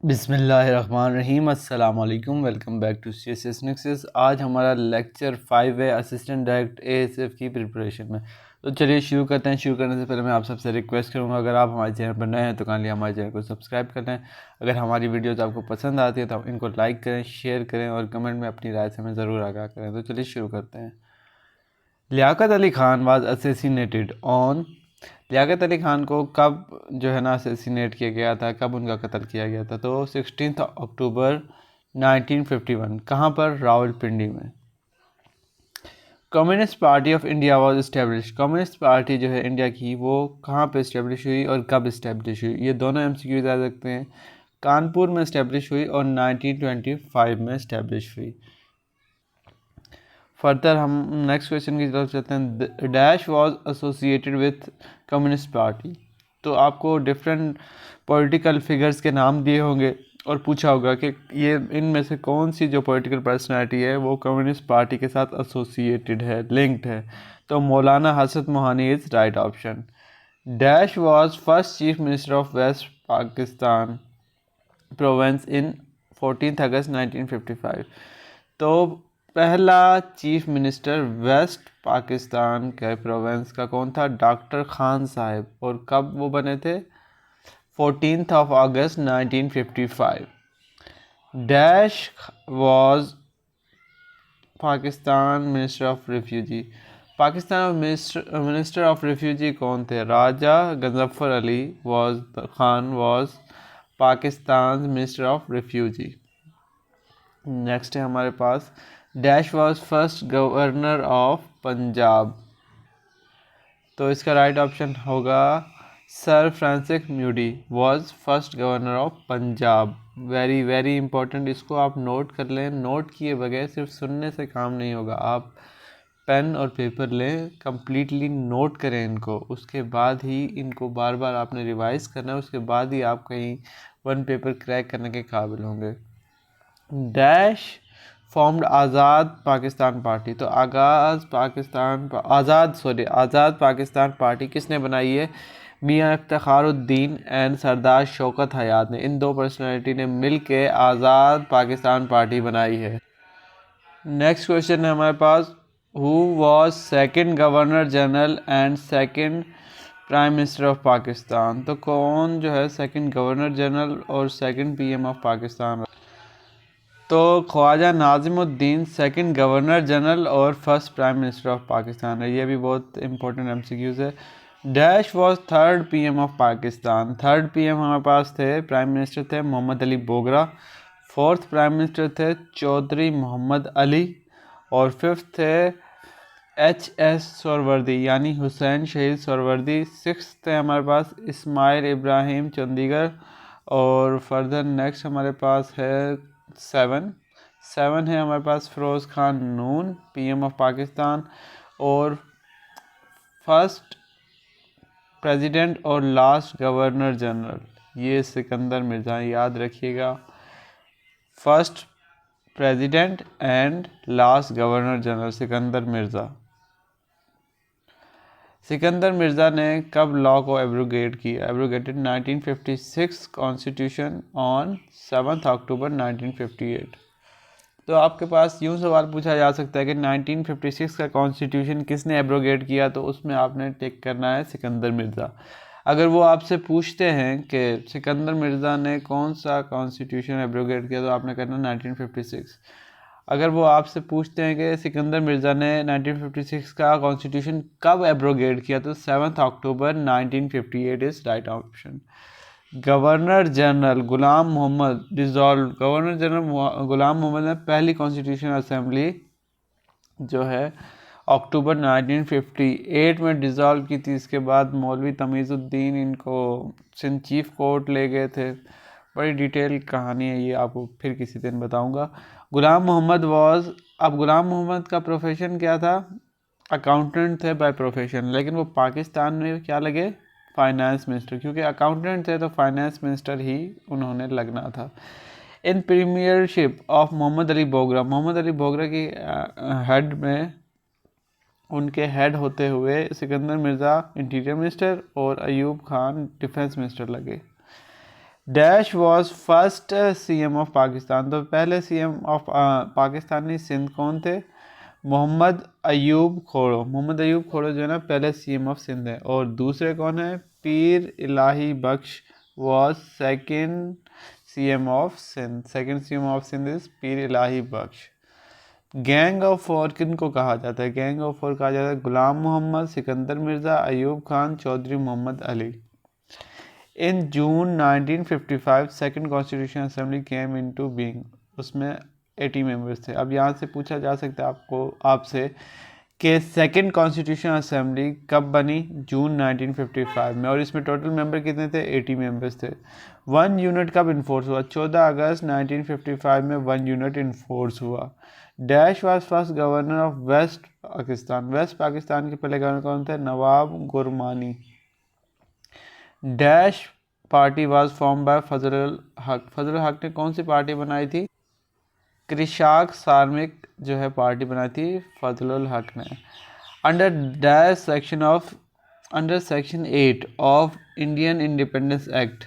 बिस्मिल्लाहिर्रहमानिर्रहीम। अस्सलाम वालेकुम। Welcome back to CSS Nexus. आज हमारा लेक्चर 5 है असिस्टेंट डायरेक्ट ASF की प्रिपरेशन में। तो चलिए शुरू करते हैं। शुरू करने से पहले मैं आप सबसे रिक्वेस्ट करूंगा, अगर आप हमारे चैनल पर नए हैं तो काइंडली हमारे चैनल को सब्सक्राइब कर लें। अगर हमारी वीडियोज़ आपको पसंद आती है तो आप इनको लाइक करें, शेयर करें और कमेंट में अपनी राय से हमें ज़रूर आगाह करें। तो चलिए शुरू करते हैं। Liaquat Ali Khan was assassinated on. Liaquat Ali Khan को कब जो है ना असैसिनेट किया गया था, कब उनका कत्ल किया गया था? तो 16 अक्टूबर 1951। कहाँ पर? रावलपिंडी में। Communist party of India was establish. Communist party जो है इंडिया की, वो कहाँ पे इस्टेब्लिश हुई और कब इस्टेब्लिश हुई? ये दोनों MCQs आ सकते हैं। कानपुर में इस्टेब्लिश हुई और 1925 में इस्टेब्लिश हुई। फर्दर हम नेक्स्ट क्वेश्चन की तरफ चलते हैं। Dash was associated with communist party. तो आपको डिफरेंट पॉलिटिकल फिगर्स के नाम दिए होंगे और पूछा होगा कि ये इनमें से कौन सी जो पॉलिटिकल पर्सनालिटी है वो कम्युनिस्ट पार्टी के साथ एसोसिएटेड है, लिंक्ड है। तो Maulana Hasrat Mohani is right option. Dash was first chief minister of west Pakistan province in 14 अगस्त 1955। तो पहला चीफ मिनिस्टर वेस्ट पाकिस्तान के प्रोविंस का कौन था? डॉक्टर खान साहब। और कब वो बने थे? 14 अगस्त 1955। Dash was Pakistan minister of refugee. Pakistan minister of refugee कौन थे? Raja Ghazanfar Ali was Khan was Pakistan minister of refugee. Next है हमारे पास, dash was first governor of Punjab. तो इसका राइट ऑप्शन होगा sir Francis Mudie was first governor of Punjab. Very very important, इसको आप नोट कर लें। नोट किए बगैर सिर्फ सुनने से काम नहीं होगा। आप पेन और पेपर लें, कम्प्लीटली नोट करें इनको, उसके बाद ही इनको बार बार आपने रिवाइज करना है। उसके बाद ही आप कहीं वन पेपर क्रैक करने के काबिल होंगे। डैश फॉर्म्ड आज़ाद पाकिस्तान पार्टी। तो आज़ाद पाकिस्तान पार्टी किसने बनाई है? मियाँ इफ्तिखारुद्दीन एंड सरदार शौकत हयात ने, इन दो पर्सनालिटी ने मिल के आज़ाद पाकिस्तान पार्टी बनाई है। नेक्स्ट क्वेश्चन है हमारे पास, who was second governor general and second prime minister of Pakistan. तो कौन जो है सेकंड गवर्नर जनरल और सेकंड PM ऑफ पाकिस्तान? तो Khawaja Nazimuddin second governor general और first prime minister of Pakistan है। ये भी बहुत इंपॉर्टेंट MCQs है। Dash was third PM of Pakistan. Third PM हमारे पास थे, प्राइम मिनिस्टर थे Mohammad Ali Bogra. Fourth prime minister थे चौधरी मोहम्मद अली। और फिफ्थ थे HS सोरवर्दी यानी हुसैन शहीद सोरवर्दी। सिक्स थे हमारे पास इस्माइल इब्राहिम चंडीगढ़। और फर्दर नेक्स्ट हमारे पास है सेवन है हमारे पास फ़िरोज़ खान नून, PM ऑफ पाकिस्तान। और फर्स्ट प्रेसिडेंट और लास्ट गवर्नर जनरल ये सिकंदर मिर्ज़ा, याद रखिएगा। First president and last governor general Sikandar Mirza. Sikandar Mirza ने कब लॉ को एब्रोगेट किया? एब्रोगेटेड 1956 कॉन्स्टिट्यूशन ऑन 7 अक्टूबर 1958। तो आपके पास यूँ सवाल पूछा जा सकता है कि 1956 का कॉन्स्टिट्यूशन किसने एब्रोगेट किया? तो उसमें आपने टिक करना है सिकंदर मिर्ज़ा। अगर वो आपसे पूछते हैं कि सिकंदर मिर्ज़ा ने कौन सा कॉन्स्टिट्यूशन एब्रोगेट किया, तो आपने करना 1956। अगर वो आपसे पूछते हैं कि सिकंदर मिर्ज़ा ने 1956 का कॉन्स्टिट्यूशन कब एब्रोगेट किया, तो 7 अक्टूबर 1958 is right option. Governor general Ghulam Mohammad dissolve. Governor general Ghulam Mohammad ने पहली कॉन्स्टिट्यूशन असेंबली जो है अक्टूबर 1958 में डिज़ोल्व की थी। इसके बाद मौलवी तमीज़ुद्दीन इनको सिंध चीफ कोर्ट ले गए थे। बड़ी डिटेल कहानी है ये, आपको फिर किसी दिन बताऊंगा। गुलाम मोहम्मद वाज, अब गुलाम मोहम्मद का प्रोफेशन क्या था? अकाउंटेंट थे बाय प्रोफेशन, लेकिन वो पाकिस्तान में क्या लगे? Finance minister. क्योंकि अकाउंटेंट थे तो फाइनेंस मिनिस्टर ही उन्होंने लगना था। इन प्रीमियरशिप ऑफ मोहम्मद अली बोगरा, मोहम्मद अली बोगरा की हेड में, उनके हेड होते हुए सिकंदर मिर्ज़ा इंटीरियर मिनिस्टर और अयूब खान डिफेंस मिनिस्टर लगे। Dash was first CM of Pakistan. तो पहले सीएम ऑफ पाकिस्तानी सिंध कौन थे? मोहम्मद अयूब खोड़ो। मोहम्मद अयूब खोड़ो जो है ना पहले सीएम ऑफ सिंध है। और दूसरे कौन है? Pir Ilahi Bakhsh was second CM of Sindh. Second CM of Sindh is Pir Ilahi Bakhsh. Gang of four किन को कहा जाता है? गैंग ऑफ फोर कहा जाता है गुलाम मोहम्मद, सिकंदर मिर्ज़ा, अयूब खान, चौधरी मोहम्मद अली। इन जून 1955 second constitution assembly came into being. उसमें 80 मेंबर्स थे। अब यहाँ से पूछा जा सकता है आपसे कि सेकंड कॉन्स्टिट्यूशन असेंबली कब बनी? जून 1955 में। और इसमें टोटल मेंबर कितने थे? 80 मेंबर्स थे। 1 यूनिट कब इन्फोर्स हुआ? 14 अगस्त 1955 में 1 यूनिट इन्फोर्स हुआ। Dash was first governor of west Pakistan. West Pakistan के पहले गवर्नर कौन थे? Nawab Gurmani. Dash party was form by Fazal Haq. Fazal हक ने कौन सी पार्टी बनाई थी? कृषक सार्मिक जो है पार्टी बनाई थी फजलुल हक ने। Under dash section of under section 8 of Indian independence act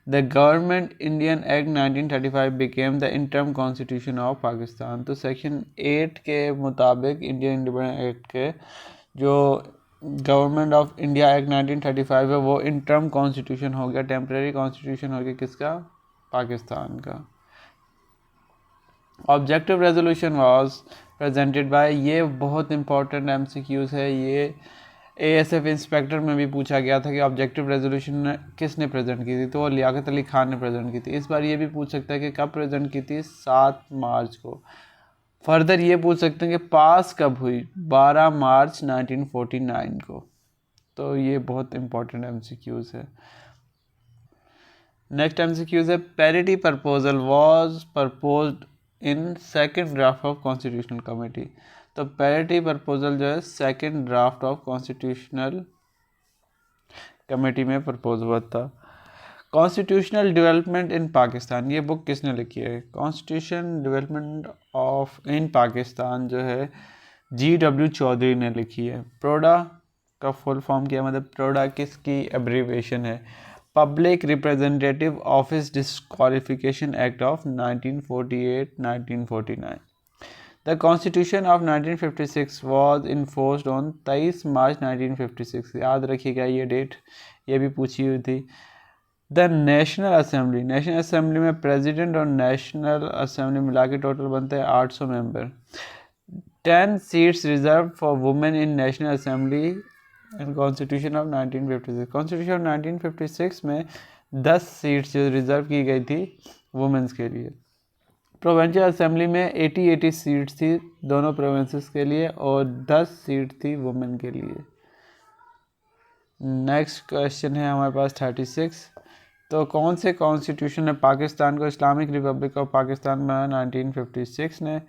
the government Indian act 1935 became the interim constitution of Pakistan. तो सेक्शन 8 के मुताबिक इंडियन इंडिपेंडेंस एक्ट के जो गवर्नमेंट ऑफ इंडिया एक्ट 1935 है वो इंटरम कॉन्स्टिट्यूशन हो गया, टेम्परेरी कॉन्स्टिट्यूशन हो गया किसका? पाकिस्तान का। Objective resolution was presented by, ये बहुत इंपॉर्टेंट एमसीक्यूज है, ये एएसएफ इंस्पेक्टर में भी पूछा गया था कि ऑब्जेक्टिव रेजोल्यूशन किसने प्रेजेंट की थी, तो वो लियाकत अली खान ने प्रेजेंट की थी। इस बार ये भी पूछ सकता है कि कब प्रेजेंट की थी? 7 मार्च को। फर्दर ये पूछ सकते हैं कि पास कब हुई? 12 मार्च 1949 को। तो ये बहुत इंपॉर्टेंट एमसीक्यूज है। नेक्स्ट एमसीक्यूज है parity proposal was proposed in second draft of constitutional committee. तो पैरिटी प्रपोजल जो है second draft of constitutional committee में प्रपोज हुआ था। कॉन्स्टिट्यूशनल डेवलपमेंट इन पाकिस्तान, ये बुक किसने लिखी है? कॉन्स्टिट्यूशन डेवलपमेंट ऑफ इन पाकिस्तान जो है GW चौधरी ने लिखी है। प्रोडा का फुल फॉर्म क्या मतलब? प्रोडा किसकी एब्रीविएशन है? Public representative office disqualification act of 1948-1949। The constitution of 1956 was enforced on 23 मार्च 1956। याद रखिएगा ये डेट, ये भी पूछी हुई थी। The national assembly, national assembly में प्रेसिडेंट और नेशनल असेंबली मिला के टोटल बनते हैं 800 member. 10 seats reserve for women in national assembly in constitution of 1956। Constitution of 1956 में 10 सीट्स जो रिजर्व की गई थी वुमेन्स के लिए। प्रोविंशियल असेंबली में 80 सीट्स थी दोनों प्रोविंसेस के लिए और 10 सीट थी वुमेन के लिए। नेक्स्ट क्वेश्चन है हमारे पास 36। तो कौन से कॉन्स्टिट्यूशन ने पाकिस्तान को इस्लामिक रिपब्लिक ऑफ पाकिस्तान बनाया? 1956 ने।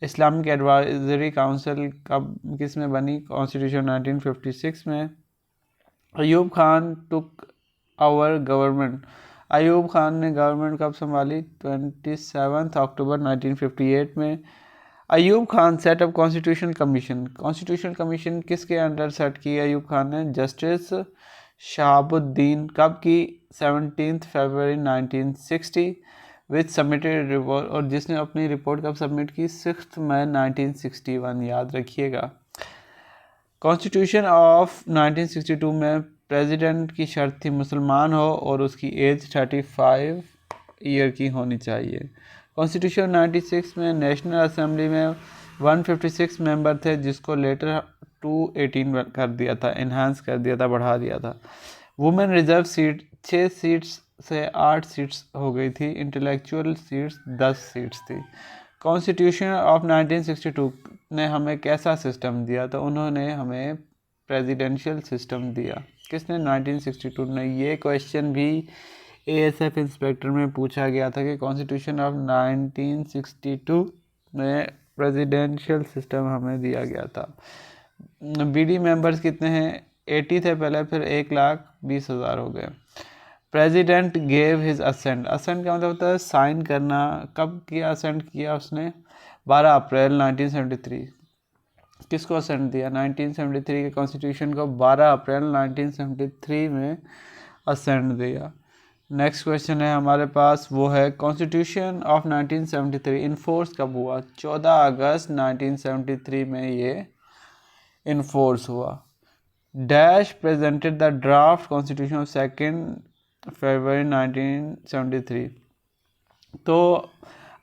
इस्लामिक एडवाइजरी काउंसिल कब किस में बनी? कॉन्स्टिट्यूशन 1956 में। Ayub Khan took over government, Ayub Khan ने गवर्नमेंट कब संभाली? 27 अक्टूबर 1958 में। Ayub Khan set up constitution commission, constitution commission किसके अंडर सेट की अयूब खान ने? जस्टिस शहाबुद्दीन। कब की? 17 फरवरी 1960 विच सबमिटेड रिपोर्ट, और जिसने अपनी रिपोर्ट कब सबमिट की? 6 मई 1961। याद रखिएगा। कॉन्स्टिट्यूशन ऑफ 1962 में प्रेसिडेंट की शर्त थी मुसलमान हो और उसकी एज 35 ईयर की होनी चाहिए। कॉन्स्टिट्यूशन 96 में नेशनल असेंबली में 156 मेंबर थे जिसको लेटर 218 कर दिया था, इन्हांस कर दिया था, बढ़ा दिया था। वुमेन रिजर्व सीट 6 सीट्स से 8 सीट्स हो गई थी। इंटेलेक्चुअल सीट्स 10 सीट्स थी। कॉन्स्टिट्यूशन ऑफ 1962 ने हमें कैसा सिस्टम दिया? तो उन्होंने हमें प्रेसिडेंशियल सिस्टम दिया। किसने? 1962 ने। ये क्वेश्चन भी एएसएफ इंस्पेक्टर में पूछा गया था कि कॉन्स्टिट्यूशन ऑफ 1962 में प्रेसिडेंशियल सिस्टम हमें दिया गया था। बीडी मेंबर्स कितने हैं? 80 थे पहले, फिर 1,20,000 हो गए। President gave his assent, assent का मतलब होता है साइन करना। कब किया असेंट किया उसने? 12 अप्रैल 1973। किसको असेंट दिया? 1973 के कॉन्स्टिट्यूशन को 12 अप्रैल 1973 में असेंट दिया। नेक्स्ट क्वेश्चन है हमारे पास, वो है कॉन्स्टिट्यूशन ऑफ 1973 इन्फोर्स कब हुआ? 14 अगस्त 1973 में ये इन्फोर्स हुआ। Dash presented the draft constitution of 2 फरवरी 1973। तो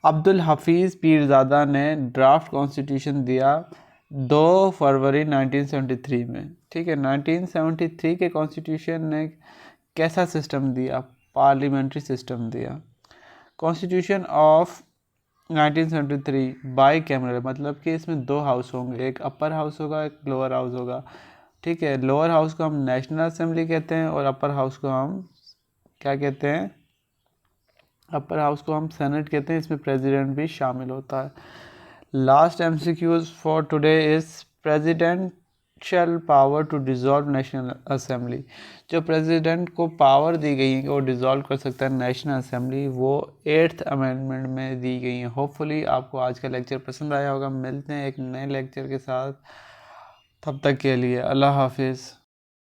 अब्दुल हफीज़ पीरज़ादा ने ड्राफ्ट कॉन्स्टिट्यूशन दिया 2 फरवरी 1973 में। ठीक है, 1973 के कॉन्स्टिट्यूशन ने कैसा सिस्टम दिया? पार्लियामेंट्री सिस्टम दिया। कॉन्स्टिट्यूशन ऑफ 1973 बाई कैमरल, मतलब कि इसमें 2 हाउस होंगे, एक अपर हाउस होगा, एक लोअर हाउस होगा। ठीक है, लोअर हाउस को हम नेशनल असेंबली कहते हैं और अपर हाउस को हम क्या कहते हैं? अपर हाउस को हम सेनेट कहते हैं। इसमें प्रेसिडेंट भी शामिल होता है। Last MCQs for today is presidential power to dissolve national assembly. जो प्रेसिडेंट को पावर दी गई है कि वो डिसॉल्व कर सकता है नेशनल असेंबली, वो 8th अमेंडमेंट में दी गई है। होपफुली आपको आज का लेक्चर पसंद आया होगा। मिलते हैं एक नए लेक्चर के साथ, तब तक के लिए अल्लाह हाफिज़।